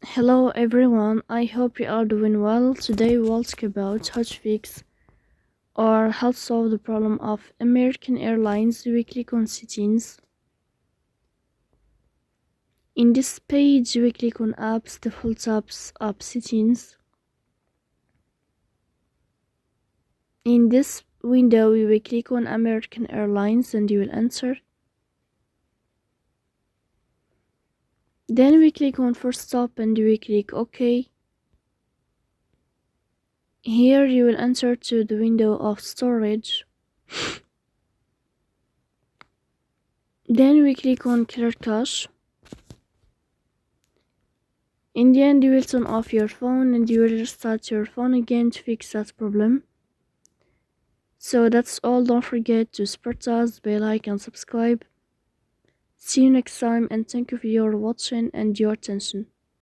Hello everyone, I hope you are doing well. Today we'll talk about how to fix or how to solve the problem of American Airlines weekly on settings. In this page we click on apps, default apps, app settings. In this window we will click on American Airlines and you will enter. Then we click on first stop and we click OK. Here you will enter to the window of storage. Then we click on clear cache. In the end you will turn off your phone and you will restart your phone again to fix that problem. So that's all. Don't forget to support us by like and subscribe. See you next time and thank you for your watching and your attention.